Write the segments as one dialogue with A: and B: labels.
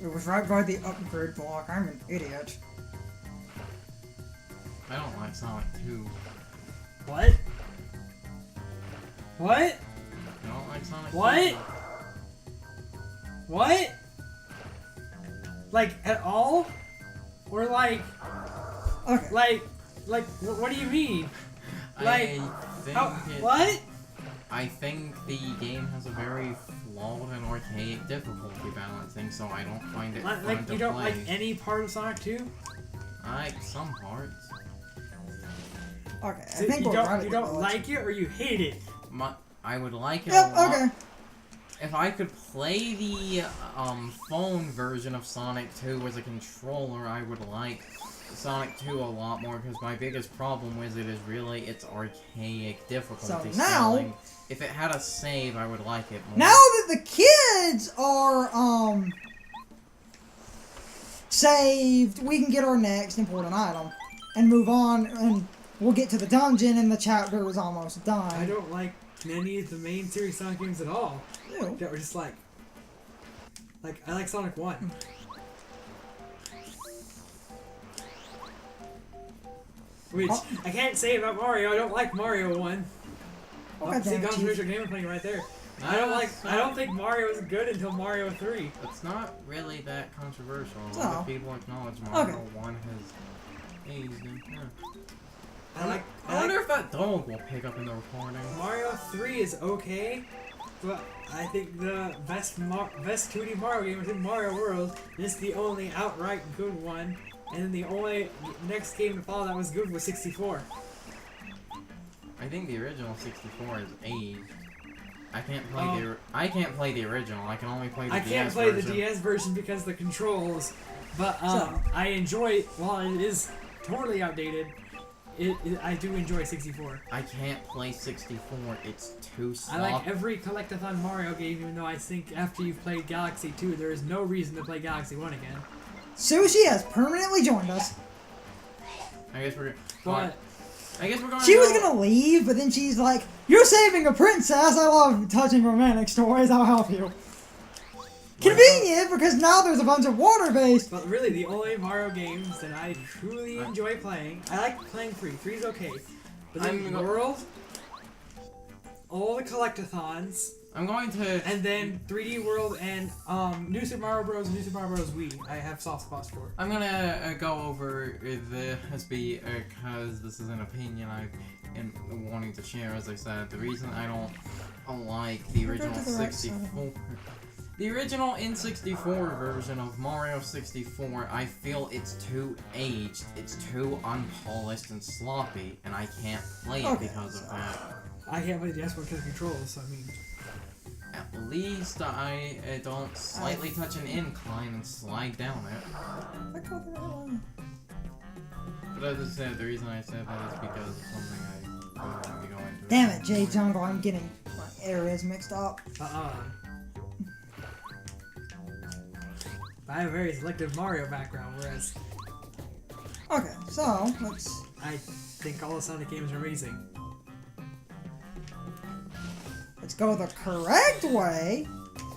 A: It was right by the upgrade block. I'm an idiot.
B: I don't like Sonic 2.
C: What? What?
B: I don't like Sonic 2.
C: What? What? Like, at all? Or like...
A: Okay.
C: Like, what do you mean? Like, what?
B: I think the game has a very flawed and archaic difficulty balancing, so I don't find it fun to
C: Like, you don't
B: play.
C: like any part of Sonic 2?
B: I like some parts.
A: Okay,
C: So
A: I think
C: you
A: we're right.
C: don't like it or you hate it?
B: I would like it
A: Yep,
B: a lot.
A: okay.
B: If I could play the phone version of Sonic 2 as a controller, I would like Sonic 2 a lot more, because my biggest problem with it is really its archaic difficulty
A: So now-
B: scaling. If it had a save, I would like it more.
A: Now that the kids are, saved, we can get our next important item and move on, and we'll get to the dungeon, and the chapter is almost done.
C: I don't like any of the main series Sonic games at all.
A: Ew.
C: That were just like I like Sonic 1. Which, I can't say about Mario, I don't like Mario 1.
A: Okay,
C: See,
A: damn it,
C: controversial game playing right there. I don't think Mario is good until Mario 3.
B: It's not really that controversial. A
A: No.
B: lot of people acknowledge Mario 1 has aged. And, yeah. I wonder if that dog will pick up in the recording.
C: Mario 3 is okay, but I think the best 2D Mario game is in Mario World. This is the only outright good one, and then the only next game to follow that was good was 64.
B: I think the original 64 is aged. I can't play the original. I can only play the DS version.
C: I can't play the DS version because of the controls, but I enjoy. While it is totally outdated, I do enjoy 64.
B: I can't play 64. It's too slow.
C: I like every collectathon Mario game, even though I think after you've played Galaxy 2, there is no reason to play Galaxy 1 again.
A: Sushi has permanently joined us.
B: I guess we're
C: But
B: going.
A: She was gonna leave, but then she's like, "You're saving a princess. I love touching romantic stories. I'll help you." Convenient, because now there's a bunch of water-based.
C: But really, the only Mario games that I truly enjoy playing, I like playing 3. 3's okay. But then World, all the collectathons,
B: I'm going to.
C: and then 3D World and New Super Mario Bros. and New Super Mario Bros. Wii, I have soft spots for.
B: I'm gonna go over this because this is an opinion I've been wanting to share. As I said, the reason I don't like the original 64. The original N64 version of Mario 64, I feel it's too aged, it's too unpolished and sloppy, and I can't play it because of that.
C: I can't play the DS one because of controls, so I mean...
B: At least I don't slightly touch an incline and slide down it. But as I said, the reason I said that is because of something I don't want to go into.
A: Damn it, J Jungle, I'm getting my areas mixed up.
C: I have a very selective Mario background, whereas...
A: Okay, so, let's...
C: I think all the Sonic games are amazing.
A: Let's go the correct way.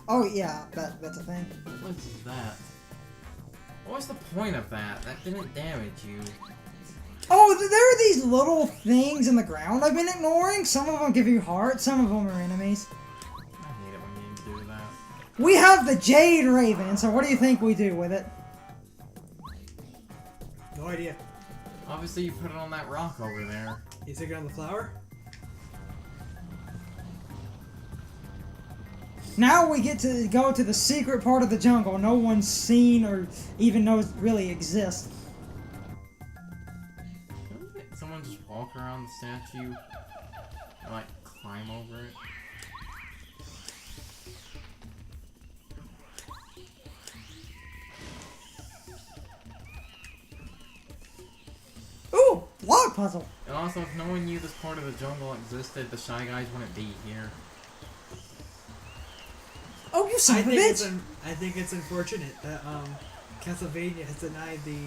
A: Oh, yeah, that's a thing.
B: What's that? What's the point of that? That didn't damage you.
A: Oh, there are these little things in the ground I've been ignoring. Some of them give you hearts, some of them are enemies.
B: I hate it when you do that.
A: We have the Jade Raven, so what do you think we do with it?
C: No idea.
B: Obviously, you put it on that rock over there.
C: You stick it on the flower?
A: Now we get to go to the secret part of the jungle no one's seen or even knows really exists.
B: Couldn't someone just walk around the statue and, like, climb over it?
A: Ooh, log puzzle.
B: And also, if no one knew this part of the jungle existed, the Shy Guys wouldn't be here.
A: Oh, you son of a bitch!
C: I think it's unfortunate that Castlevania has denied the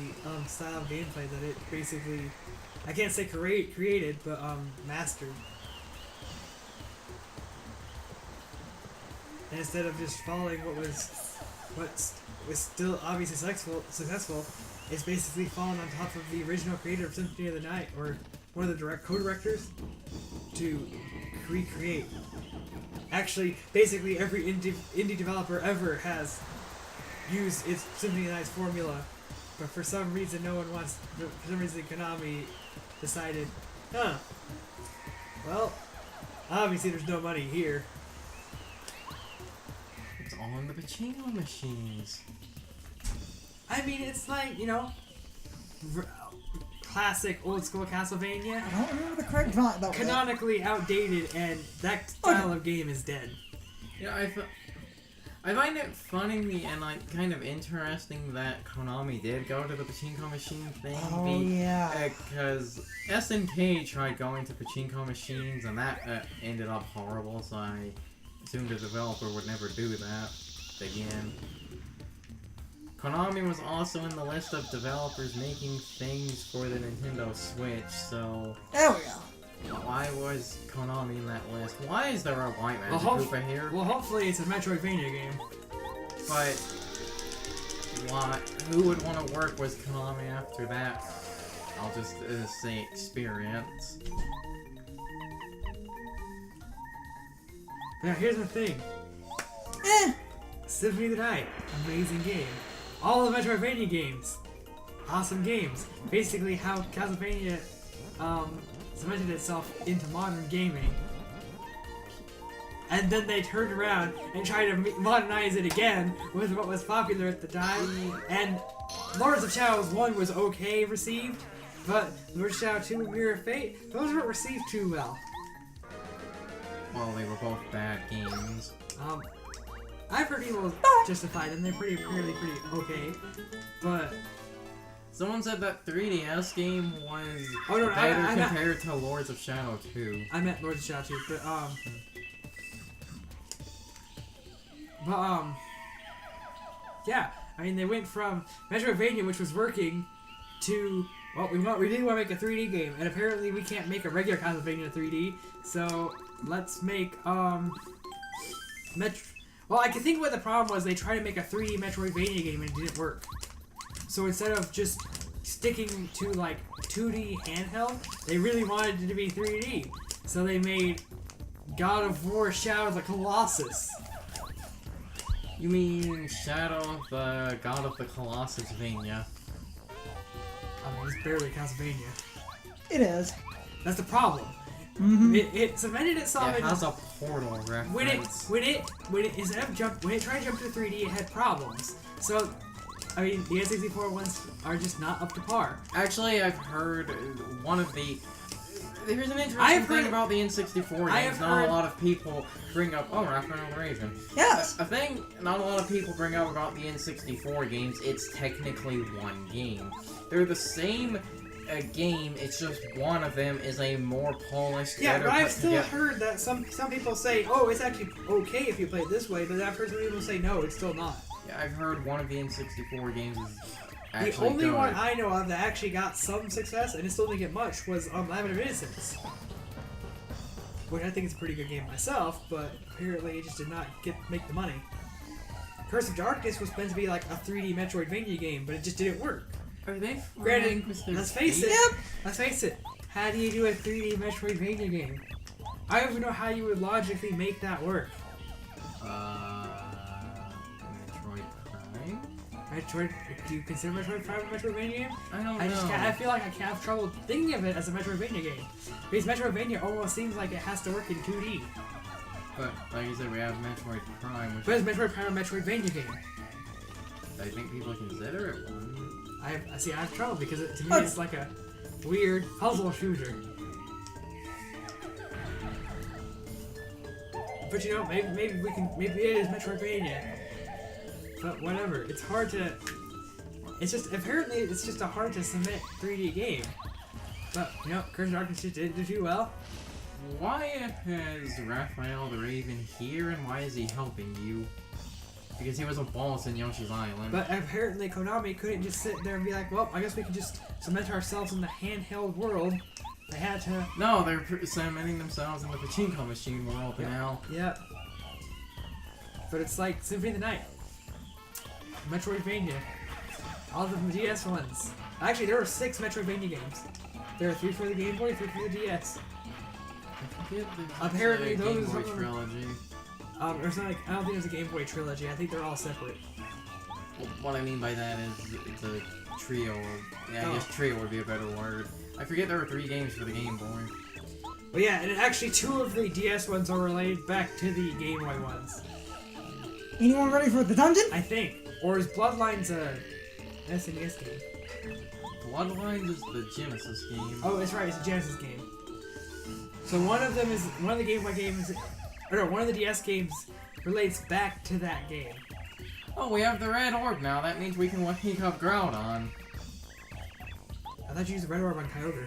C: style of gameplay that it basically, I can't say created, but mastered. And instead of just following what was still obviously successful, it's basically fallen on top of the original creator of Symphony of the Night, or one of the co-directors, to recreate. Actually, basically every indie developer ever has used its Symphony of the Night's formula, but for some reason for some reason Konami decided, well, obviously there's no money here.
B: It's all in the pachinko machines.
C: I mean, it's like, classic old school Castlevania.
A: I don't remember the correct time.
C: Canonically outdated, and that style of game is dead.
B: Yeah, I find it funny and like kind of interesting that Konami did go to the pachinko machine thing.
A: Oh yeah.
B: Because SNK tried going to pachinko machines and that ended up horrible. So I assumed the developer would never do that again. Konami was also in the list of developers making things for the Nintendo Switch. So
A: There we go.
B: why was Konami in that list? Why is there a White Magic Koopa here?
C: Well, hopefully it's a Metroidvania game.
B: But why? Who would want to work with Konami after that? I'll just say experience.
C: Now here's the thing. Symphony of the Night, amazing game. All the Metroidvania games, awesome games. Basically how Castlevania cemented itself into modern gaming. And then they turned around and tried to modernize it again with what was popular at the time. And Lords of Shadows 1 was okay received, but Lords of Shadow 2 and Mirror of Fate, those weren't received too well.
B: Well, they were both bad games.
C: I've heard people justify them, they're pretty okay, but...
B: Someone said that 3DS game was
C: I
B: better compared to Lords of Shadow 2.
C: I meant Lords of Shadow 2, but yeah, I mean, they went from Metroidvania, which was working, to, well, we really want to make a 3D game, and apparently we can't make a regular Castlevania 3D, so let's make, well, I can think what the problem was. They tried to make a 3D Metroidvania game and it didn't work. So instead of just sticking to, like, 2D handheld, they really wanted it to be 3D. So they made God of War Shadow of the Colossus.
B: You mean Shadow of the God of the Colossus-vania?
C: I mean, it's barely Castlevania.
A: It is.
C: That's the problem.
A: Mm-hmm.
C: It cemented itself
B: It has a portal reference.
C: when it tried to jump to 3D, it had problems. So, I mean, the N64 ones are just not up to par.
B: Actually, I've heard one of the... Here's an interesting thing about the N64 games. Not a lot of people bring up... Oh, Raphael Raven.
A: Yes.
B: A thing not a lot of people bring up about the N64 games, it's technically one game. They're the same game, it's just one of them is a more polished,
C: yeah, but I've still heard that some people say, oh, it's actually okay if you play it this way, but I've heard some people say, no, it's still not.
B: Yeah, I've heard one of the N64 games is actually
C: the only
B: good.
C: one I know of that actually got some success, and it still didn't get much, was Lament of Innocence. Which I think is a pretty good game myself, but apparently it just did not make the money. Curse of Darkness was meant to be like a 3D Metroidvania game, but it just didn't work.
B: Are they
C: Granted, let's face it. Yep. Let's face it. How do you do a 3D Metroidvania game? I don't even know how you would logically make that work.
B: Metroid Prime?
C: Do you consider Metroid Prime a Metroidvania game?
B: I don't know.
C: I feel like I can't have trouble thinking of it as a Metroidvania game. Because Metroidvania almost seems like it has to work in 2D.
B: But, like you said, we have Metroid Prime, which
C: but is Metroid Prime a Metroidvania game?
B: I think people consider it one.
C: I have trouble because to me it's like a weird puzzle shooter. But you know, maybe it is Metroidvania. But whatever, it's hard to. It's just apparently it's just a hard to submit 3D game. But you know, Curse of Darkness did do well.
B: Why is Raphael the Raven here, and why is he helping you? Because he was a boss in Yoshi's Island.
C: But apparently Konami couldn't just sit there and be like, well, I guess we can just cement ourselves in the handheld world. They had to...
B: No, they're cementing themselves in the pachinko machine world now.
C: Yep. But it's like Symphony of the Night. Metroidvania. All of the DS ones. Actually, there are 6 Metroidvania games. There are 3 for the Game Boy, 3 for the DS.
B: I forget
C: Apparently,
B: the
C: those
B: Game
C: are
B: Boy
C: some of them.
B: trilogy.
C: There's not, I don't think there's a Game Boy trilogy. I think they're all separate.
B: Well, what I mean by that is it's a trio. Yeah, I guess trio would be a better word. I forget there were 3 games for the Game Boy.
C: But yeah, and actually 2 of the DS ones are related back to the Game Boy ones.
A: Anyone ready for the dungeon?
C: I think. Or is Bloodlines a SNES game?
B: Bloodlines is the Genesis game.
C: Oh, that's right. It's a Genesis game. So one of them is one of the Game Boy games, or no, one of the DS games relates back to that game.
B: Oh, we have the red orb now. That means we can wake up Groudon.
C: I thought you used the red orb on Kyogre.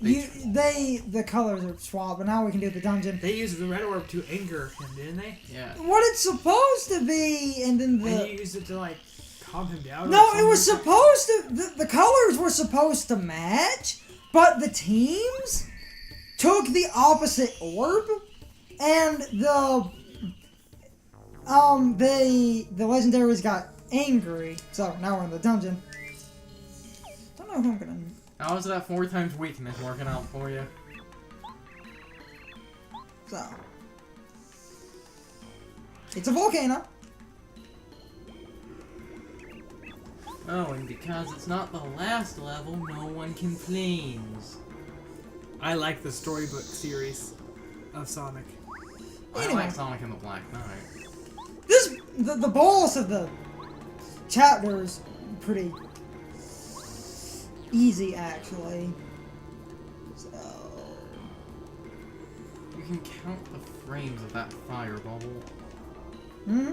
A: The colors are swapped, but now we can do the dungeon.
C: They used the red orb to anger him, didn't they?
B: Yeah.
A: What it's supposed to be, and then
C: And you used it to like calm him down.
A: No, it was supposed to. The colors were supposed to match, but the teams took the opposite orb, and the legendaries got angry. So now we're in the dungeon. Don't know who I'm gonna.
B: How is that 4 times weakness working out for you?
A: So it's a volcano.
B: Oh, and because it's not the last level, no one complains.
C: I like the storybook series of Sonic.
B: I
A: Anyway.
B: like Sonic and the Black Knight.
A: The boss of the chapter is pretty easy, actually. So
B: You can count the frames of that fire bubble.
A: hmm.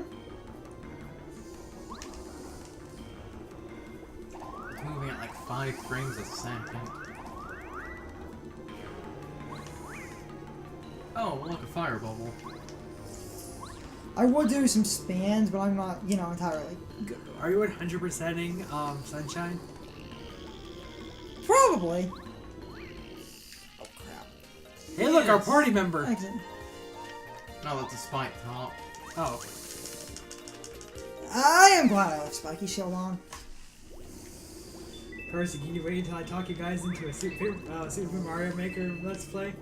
B: It's moving at like 5 frames a second. Oh, look, a fire bubble.
A: I would do some spins, but I'm not, entirely good.
C: Are you 100%ing Sunshine?
A: Probably. Oh crap!
C: Hey, look, our
B: Yes.
C: party member.
A: Exit.
B: No, that's a spike top.
C: Oh,
A: I am glad I left Spiky Shield on.
C: Percy, can you wait until I talk you guys into a Super Mario Maker Let's Play?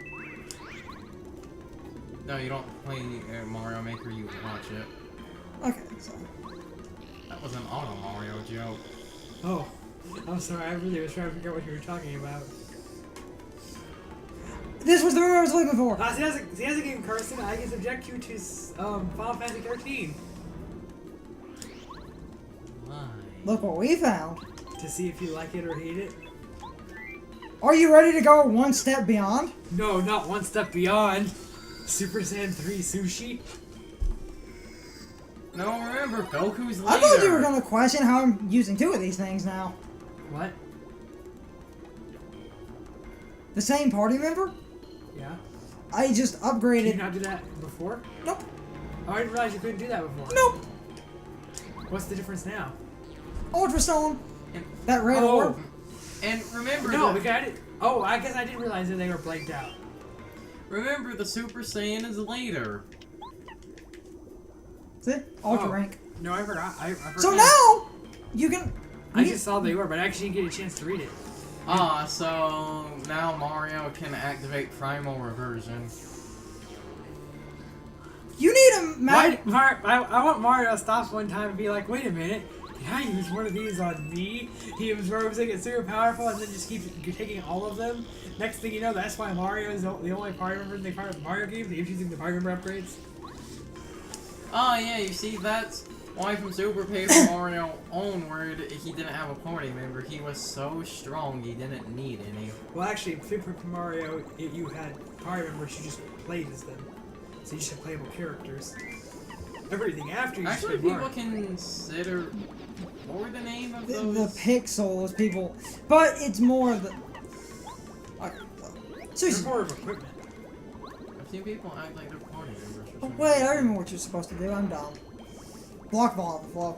B: No, you don't play Mario Maker, you watch it.
A: Okay, so
B: That was an auto Mario joke.
C: Oh, I'm sorry, I really was trying to figure out what you were talking about.
A: this was the room I was looking for.
C: See, as a game person, I can subject you to Final Fantasy 13
B: Why?
A: Look what we found.
C: to see if you like it or hate it.
A: Are you ready to go one step beyond?
C: No, not one step beyond. Super Saiyan 3 Sushi.
B: No, remember, Goku's later.
A: I thought you were gonna question how I'm using 2 of these things now.
C: What?
A: The same party member?
C: Yeah.
A: I just
C: Did you
A: upgraded.
C: not do that before?
A: Nope.
C: Oh, I didn't realize you couldn't do that before.
A: Nope.
C: What's the difference now?
A: Ultra Stone.
B: And,
A: That red
C: Oh.
A: orb.
B: and remember,
C: No,
B: the,
C: because I didn't. Oh, I guess I didn't realize that they were blanked out.
B: remember the Super Saiyan is later.
A: See? Ultra
C: Oh.
A: rank.
C: No, I forgot. I forgot.
A: So now you can.
C: I just saw they were, but I actually didn't get a chance to read it.
B: So now Mario can activate Primal Reversion.
A: You need a
C: Why,
A: map.
C: I want Mario to stop one time and be like, wait a minute, can I use one of these on me? He absorbs it, gets super powerful, and then just keeps taking all of them. Next thing you know, that's why Mario is the only party member in the Mario games. He keeps using the party member upgrades.
B: Oh yeah, you see, that's why from Super Paper Mario onward, he didn't have a party member. He was so strong, he didn't need any.
C: Well, actually, Super Mario, you had party members, you just played as them. So you just had playable characters. Everything after you
B: Actually,
C: just
B: people
C: Mario.
B: consider... What were the name of
A: The
B: those?
A: pixels, people. But it's more of the. Okay, so.
C: They're more of equipment.
B: I've seen people act like they're party members or
A: Oh,
B: something.
A: wait, I remember what you're supposed to do. I'm dumb. Block lava flow.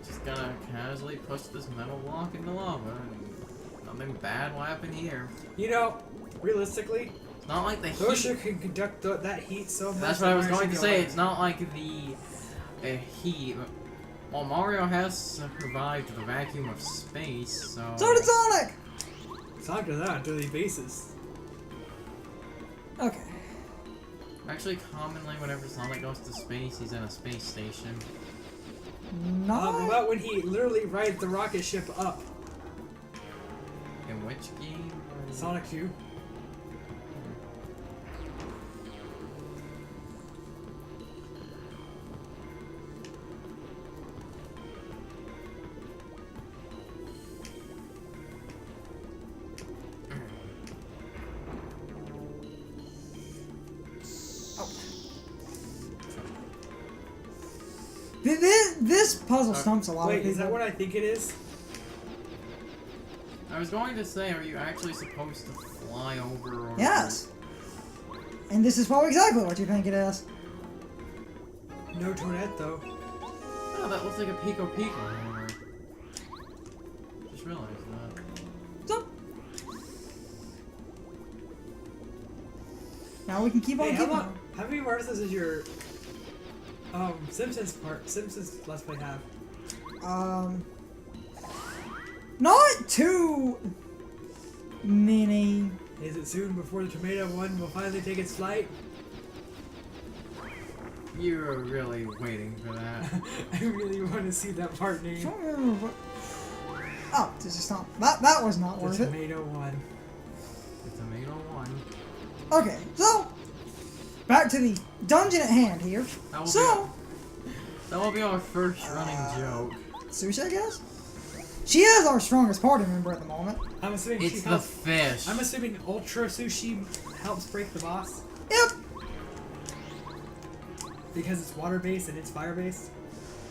B: Just gonna casually push this metal block in the lava, and nothing bad will happen here.
C: You know, realistically,
B: Not like the heat.
C: Osha can conduct that heat so much.
B: That's what I was going to say.
C: Light.
B: It's not like the heat. Well, Mario has survived the vacuum of space, so...
A: So did Sonic!
C: Sonic does that on a daily basis.
A: Okay.
B: Actually, commonly, whenever Sonic goes to space, he's in a space station.
A: Not...
C: About when he literally rides the rocket ship up.
B: In which game?
C: Sonic 2.
A: This puzzle stumps a lot of
C: Wait,
A: people.
C: is that what I think it is?
B: I was going to say, are you actually supposed to fly over? Or
A: Yes. And this is probably exactly what you think it is.
C: No Toadette though.
B: Oh, that looks like a Pico Pico hammer. Just realized that.
A: So. Now we can keep on
C: Hey,
A: keeping
C: how
A: on.
C: many bars does your Simpsons Let's Play have?
A: Not too many.
C: Is it soon before the tomato one will finally take its flight?
B: You're really waiting for that.
C: I really want to see that part
A: I
C: name.
A: don't remember what. Oh, this is not. That was not
C: The
A: worth it.
C: tomato one.
B: The tomato one.
A: Okay, so back to the dungeon at hand here.
B: That will be our first running joke.
A: Sushi, I guess. She is our strongest party member at the moment.
C: I'm assuming
B: It's
C: she
B: the
C: helps.
B: fish.
C: I'm assuming Ultra Sushi helps break the boss
A: Yep.
C: because it's water based and it's fire based.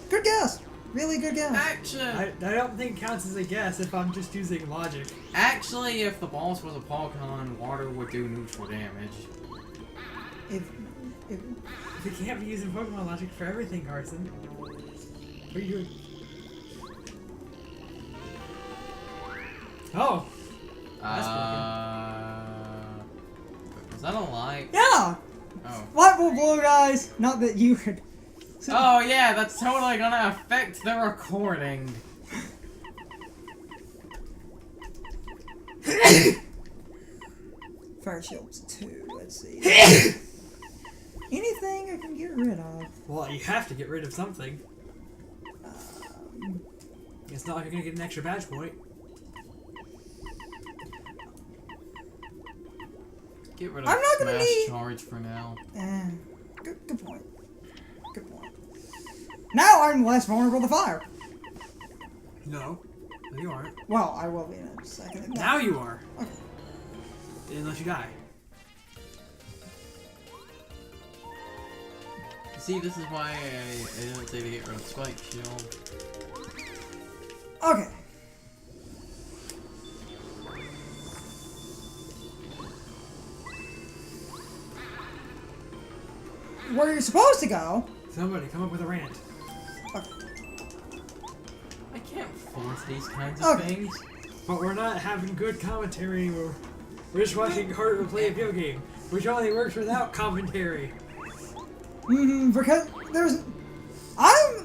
A: Good guess. Really good guess.
B: Actually,
C: I don't think it counts as a guess if I'm just using logic.
B: actually, if the boss was a Pokemon, water would do neutral damage.
A: If
C: We can't be using Pokemon logic for everything, Carson. What are you doing? Oh! That's
B: Was that a light?
A: yeah,
B: Oh.
A: light bulb blue guys. Not that you could.
B: Oh yeah, that's totally gonna affect the recording.
A: Fire shields 2. Let's see. Anything I can get rid of.
C: Well, you have to get rid of something. It's not like you're gonna get an extra badge point.
B: Get rid of
A: I'm not gonna
B: Smash
A: need-
B: Charge for now.
A: Good point. Good point. Now I'm less vulnerable to fire.
C: No. No, you aren't.
A: Well, I will be in a second.
C: Now you are.
A: Okay.
C: Unless you die.
B: See, this is why I didn't say to get rid of Spike Shield.
A: Okay. Where you're supposed to go.
C: Somebody come up with a rant.
A: Okay.
B: I can't force these kinds of
A: Okay.
B: things.
C: But we're not having good commentary anymore. We're just watching Heart play a video game, which only works without commentary.
A: Because there's, I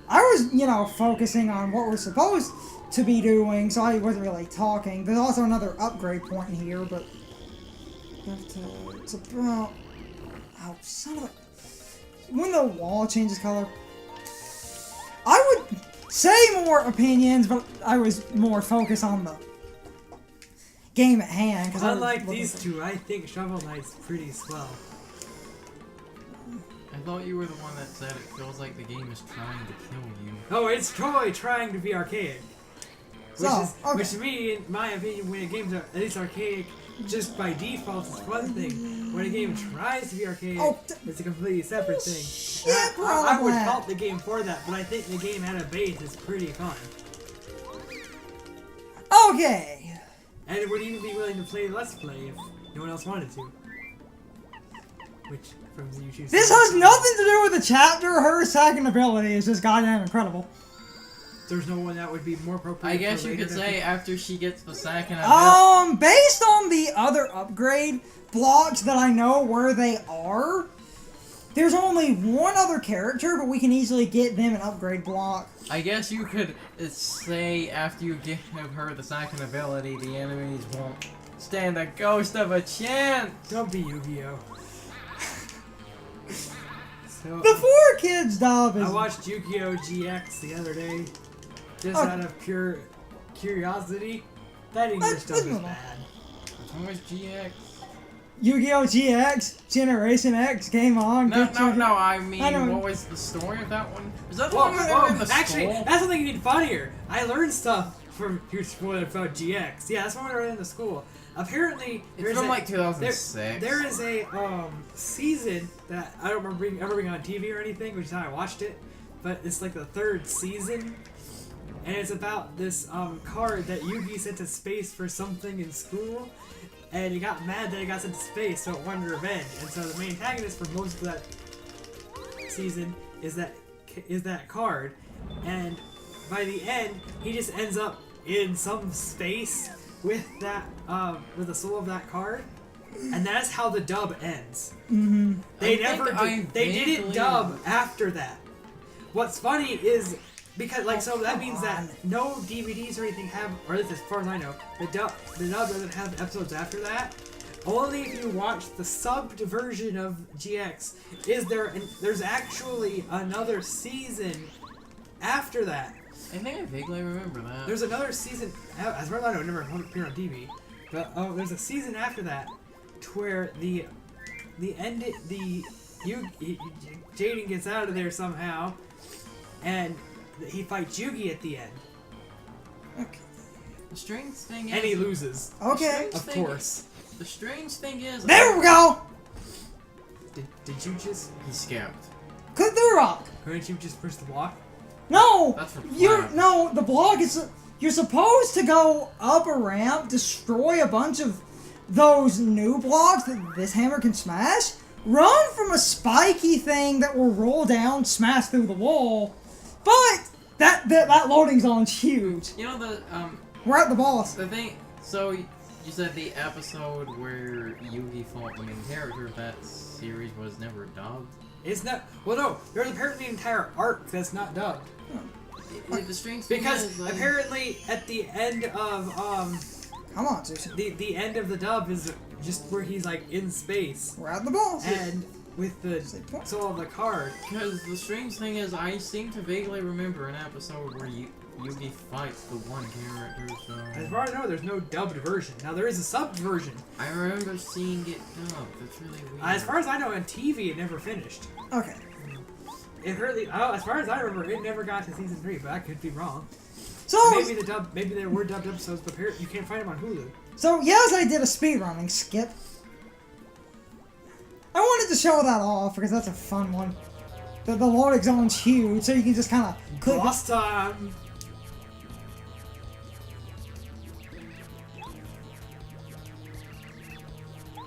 A: was, focusing on what we're supposed to be doing, so I wasn't really talking. There's also another upgrade point here, but it's about, oh, son of a, when the wall changes color, I would say more opinions, but I was more focused on the game at hand.
C: Unlike these two, I think Shovel Knight's pretty swell.
B: I thought you were the one that said it feels like the game is trying to kill you.
C: Oh, it's totally trying to be archaic. Which to me, in my opinion, when a game's at least archaic, just by default, it's one thing. When a game tries to be archaic, it's a completely separate thing.
A: Shit,
C: I would fault the game for that, but I think the game at a base is pretty fun.
A: Okay.
C: And it would even be willing to play Let's Play if no one else wanted to. Which, from the YouTube...
A: This has nothing to do with the chapter. Her second ability is just goddamn incredible.
C: There's no one that would be more appropriate.
B: I guess
C: for
B: you
C: later
B: could
C: than-
B: say after she gets the second ability.
A: Based on the other upgrade, blocks that I know where they are. There's only one other character, but we can easily get them an upgrade block.
B: I guess you could say after you give her the second ability, the enemies won't stand a ghost of a chance.
C: Don't be Yu-Gi-Oh. So,
A: The 4Kids dub is...
C: I watched Yu-Gi-Oh! GX the other day, just
A: Okay.
C: out of pure curiosity. That English dub is
A: normal.
C: bad.
B: How much GX?
A: Yu-Gi-Oh! GX, Generation X came on.
B: No,
A: Get
B: no,
A: your-
B: no, I mean,
A: I don't-
B: what was the story of that one? Was that the
C: Whoa,
B: one where they were in
C: whoa,
B: the
C: actually,
B: school?
C: that's something you need funnier. I learned stuff from about GX. Yeah, that's when we were in the school. Apparently,
B: It's
C: there's
B: from
C: a,
B: like 2006.
C: there is a season that I don't remember ever being on TV or anything, which is how I watched it. But it's like the 3rd season, and it's about this card that Yugi sent to space for something in school, and he got mad that he got sent to space, so it wanted revenge. And so the main antagonist for most of that season is that card, and by the end, he just ends up in some space with that with the soul of that card, and that's how the dub ends.
A: Mm-hmm.
C: They
B: I
C: never
B: think I
C: did, they didn't
B: vaguely-
C: dub after that. What's funny is because so that
A: come
C: means that
A: on.
C: no DVDs or anything have, or at least as far as I know, the dub doesn't have episodes after that. Only if you watch the subbed version of GX there's actually another season after that.
B: I think I vaguely remember that.
C: There's another season, as far as I know, it never appeared on TV, but there's a season after that to where Jaden gets out of there somehow, and he fights Yugi at the end,
A: Okay.
B: The strange thing is...
C: and he loses.
A: Okay.
C: Of course.
B: The strange thing is...
A: There we go!
C: Did you just?
B: He skipped.
A: Click the rock.
C: Couldn't you just push the block?
A: No!
B: That's for
A: You're
B: plants.
A: no, the block is you're supposed to go up a ramp, destroy a bunch of those new blocks that this hammer can smash, run from a spiky thing that will roll down, smash through the wall. But that loading zone's huge.
B: You know
A: We're at the boss.
B: the thing... So, you said the episode where Yugi fought the main character of that series was never dubbed?
C: It's not. Well, no. There's apparently an entire arc that's not dubbed.
B: The strange thing
C: Because
B: is... like,
C: apparently at the end of
A: Come on, Sushi.
C: the end of the dub is just where he's like in space
A: We're at the boss.
C: and with the soul of the card.
B: Because the strange thing is, I seem to vaguely remember an episode where Yugi fights the one character, so...
C: As far as I know, there's no dubbed version. Now there is a subbed version.
B: I remember seeing it dubbed. That's really weird.
C: As far as I know, on TV it never finished.
A: Okay.
C: It hardly. Oh, as far as I remember, it never got to season 3, but I could be wrong.
A: So
C: Maybe there were dubbed episodes, but you can't find them on Hulu.
A: So yes, I did a speedrunning skip. I wanted to show that off because that's a fun one. The loading zone's huge, so you can just kind of click.
C: Boss time.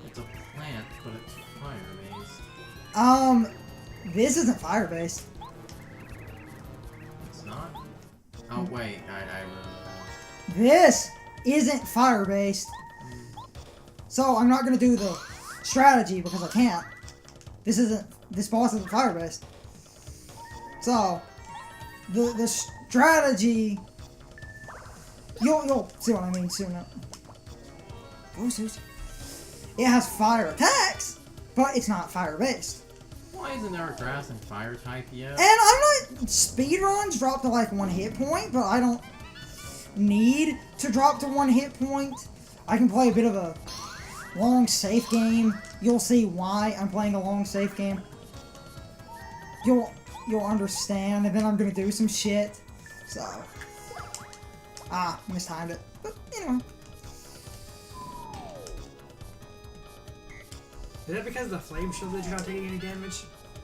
B: It's a plant, but it's fire-based.
A: This isn't fire based.
B: It's not? Oh, wait. I remember that.
A: This isn't fire based. So I'm not gonna do the strategy because I can't. This boss isn't fire based. So the strategy you'll see what I mean soon. Go Susie. It has fire attacks, but it's not fire based.
B: Why isn't there a grass and fire type yet?
A: And I'm not speedruns drop to like 1 hit point, but I don't need to drop to 1 hit point. I can play a bit of a long safe game. You'll see why I'm playing a long safe game. You'll understand, and then I'm gonna do some shit. So mistimed it. But anyway.
C: Is that because of the flame shield that you're not taking any damage?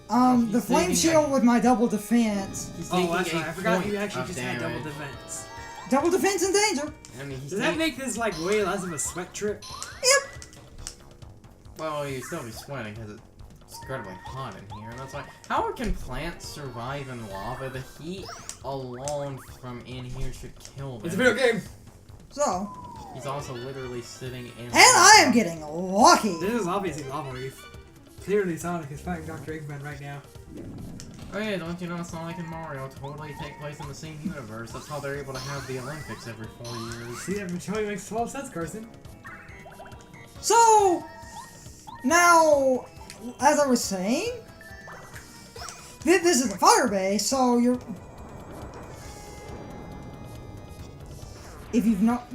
A: The
B: He's
A: flame
B: taking
A: shield with my double defense.
B: He's
C: Oh,
B: taking
C: that's right.
B: a
C: I forgot
B: point
C: you actually
B: of
C: just had double
B: damage.
C: defense.
A: Double defense in danger.
B: I mean, he's
C: Does that make this like way less of a sweat trip?
A: Yep.
B: Well, you'd still be sweating because it's incredibly hot in here. That's why. How can plants survive in lava? The heat alone from in here should kill them.
C: It's a video game.
A: So
B: He's also literally sitting in.
A: And I am getting lucky.
C: This is obviously Lava Wave. Clearly Sonic is fighting Dr. Eggman right now.
B: Oh yeah, don't you know Sonic and Mario totally take place in the same universe? That's how they're able to have the Olympics every 4 years.
C: See, that totally makes 12 sense, Carson.
A: So, now, as I was saying, this is a fire base, so you're... If you've not...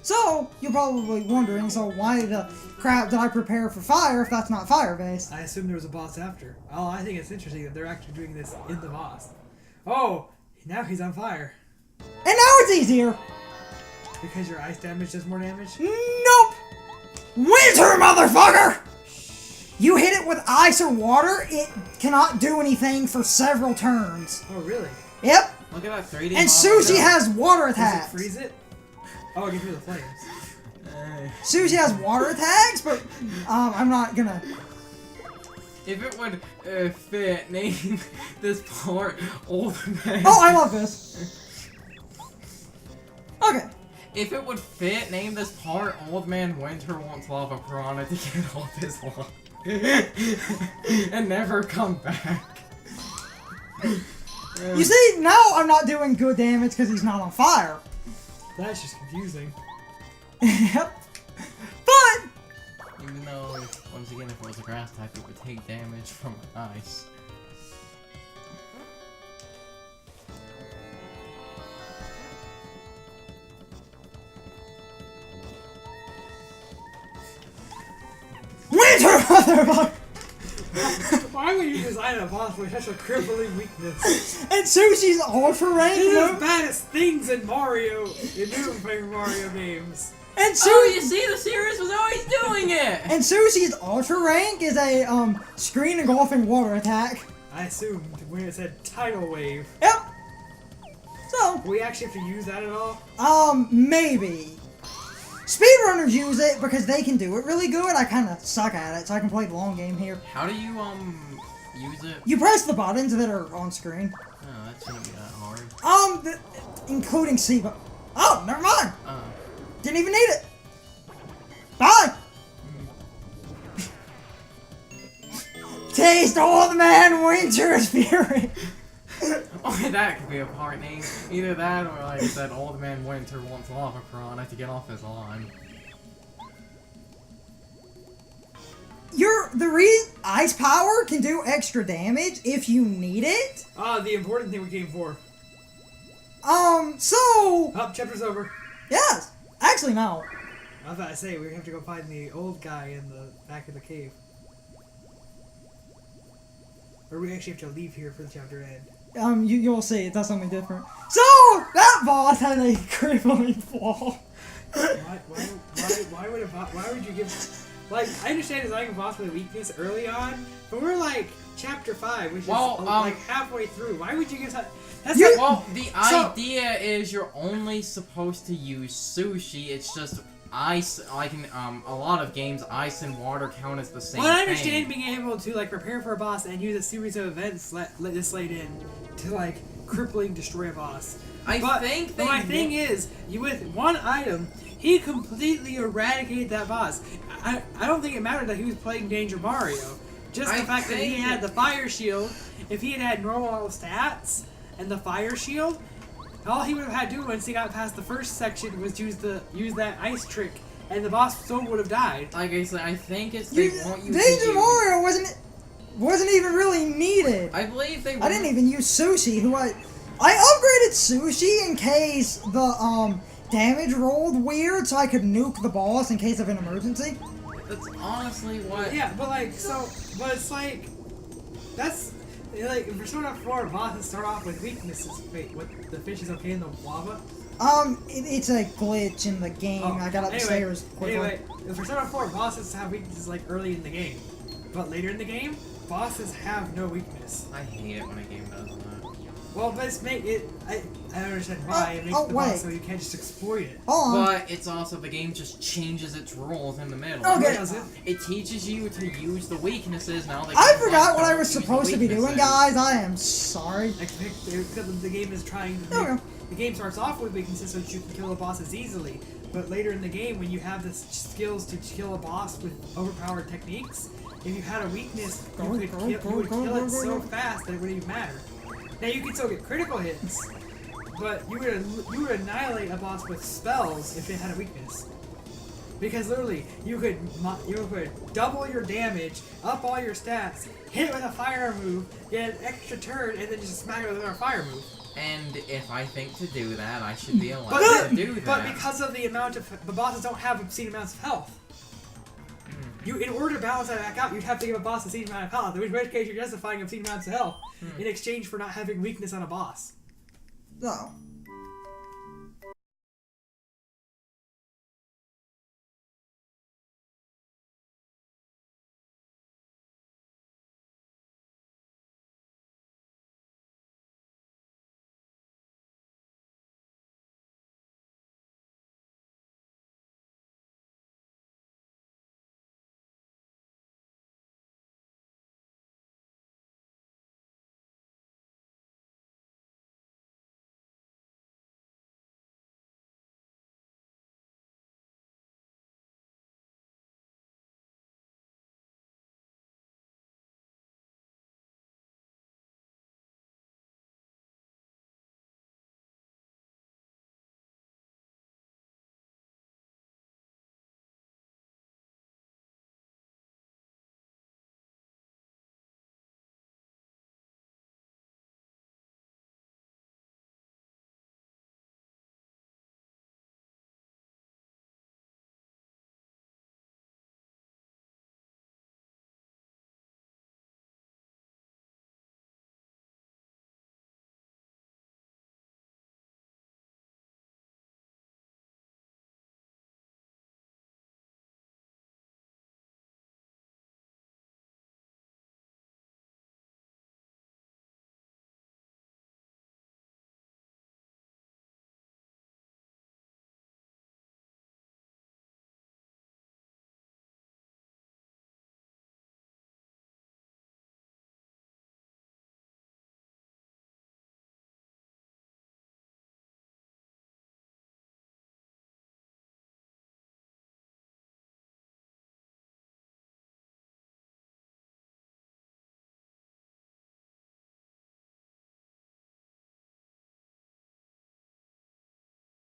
A: So, you're probably wondering, so why the crap did I prepare for fire if that's not fire base?
C: I assume there was a boss after. Oh, I think it's interesting that they're actually doing this in the boss. Oh, now he's on fire.
A: And now it's easier!
C: Because your ice damage does more damage?
A: Nope! Winter, motherfucker! You hit it with ice or water, it cannot do anything for several turns.
C: Oh, really?
A: Yep.
B: Look at that 3D
A: And
B: model.
A: Sushi has water
C: Does
A: attacks.
C: it freeze it? Oh, it gives you the flames.
A: Sushi has water attacks, but I'm not gonna.
B: If it would fit, name this part Old Man.
A: Oh, I love this. Okay.
B: If it would fit, name this part Old Man Winter wants Lava Piranha to get off his lawn. And never come back.
A: You see, now I'm not doing good damage because he's not on fire.
C: That's just confusing.
A: Yep. But
B: Even though, once again, if it was a grass type, it would take damage from ice.
A: Winter, motherfucker!
C: Why would you design a boss with such a crippling weakness?
A: And Sushi's ultra rank.
C: This is
A: move-
C: as bad as things in Mario, in new Paper Mario games.
A: And
B: Oh, you
A: Sushi.
B: see, the series was always doing it!
A: And Sushi's ultra rank is a screen engulfing water attack.
C: I assumed when it said tidal wave.
A: Yep. So,
C: Do we actually have to use that at all?
A: maybe. Speedrunners use it because they can do it really good. I kind of suck at it, so I can play the long game here.
B: How do you, use it?
A: You press the buttons that are on screen.
B: Oh, that shouldn't be that hard.
A: Including C button. Oh, never mind.
B: Uh,
A: Didn't even need it. Bye. Taste Old Man Winter's Fury.
B: oh, that could be a part name. Either that or, like I said, Old Man Winter wants Lava Piranha to get off his lawn.
A: Ice power can do extra damage if you need it.
C: Ah, the important thing we came for.
A: So
C: Oh, chapter's over.
A: yes, actually no.
C: I was about to say, we have to go find the old guy in the back of the cave. Or we actually have to leave here for the chapter end.
A: You'll see it does something different. So that boss had a crippling flaw.
C: Why would you give... Like, I understand designing a boss with a weakness early on, but we're like chapter 5, which is like halfway through. Why would you give that? That's
A: You-
C: like,
B: Well, the idea is you're only supposed to use Sushi. It's just ice, like in a lot of games, ice and water count as the same
C: well, I
B: thing.
C: understand being able to like prepare for a boss and use a series of events this laid in to like crippling destroy a boss.
B: I think
C: But my thing is, with one item, he completely eradicated that boss. I don't think it mattered that he was playing Danger Mario. Just the fact that he had the fire shield. If he had normal stats and the fire shield, all he would have had to do once he got past the first section was use that ice trick, and the boss still would have died.
B: Like I said, I think it's they want you to
A: Danger
B: use...
A: Mario wasn't even really needed.
B: I believe they.
A: I didn't even use Sushi, who I upgraded Sushi in case the damage rolled weird, so I could nuke the boss in case of an emergency.
B: That's honestly what.
C: Yeah, but it's like, that's, like, in Persona 4, bosses start off with weaknesses. Wait, what, the fish is okay in the lava?
A: It's a glitch in the game. I got upstairs quickly.
C: Anyway, in Persona 4, bosses have weaknesses, like, early in the game. But later in the game, bosses have no weakness.
B: I hate it when a game does that.
C: Well, but it's make it. I don't understand why it makes the boss so you can't just exploit it.
A: Hold on.
B: But it's also the game just changes its rules in the middle.
A: Okay.
C: Does it?
B: It teaches you to use the weaknesses now.
A: I forgot what I was supposed to be doing, guys. I am sorry.
C: Because the game is trying to.
A: There we
C: Make,
A: go.
C: the game starts off with weaknesses so that you can kill the bosses easily, but later in the game, when you have the skills to kill a boss with overpowered techniques, if you had a weakness, you would kill it so fast that it wouldn't even matter. Now you can still get critical hits, but you would annihilate a boss with spells if it had a weakness. Because literally, you could double your damage, up all your stats, hit it with a fire move, get an extra turn, and then just smack it with another fire move.
B: And if I think to do that, I should be allowed to do that.
C: But because of the amount of the bosses don't have obscene amounts of health. In order to balance that back out, you'd have to give a boss an obscene amount of health. In which case, you're justifying obscene amounts of health in exchange for not having weakness on a boss.
A: No.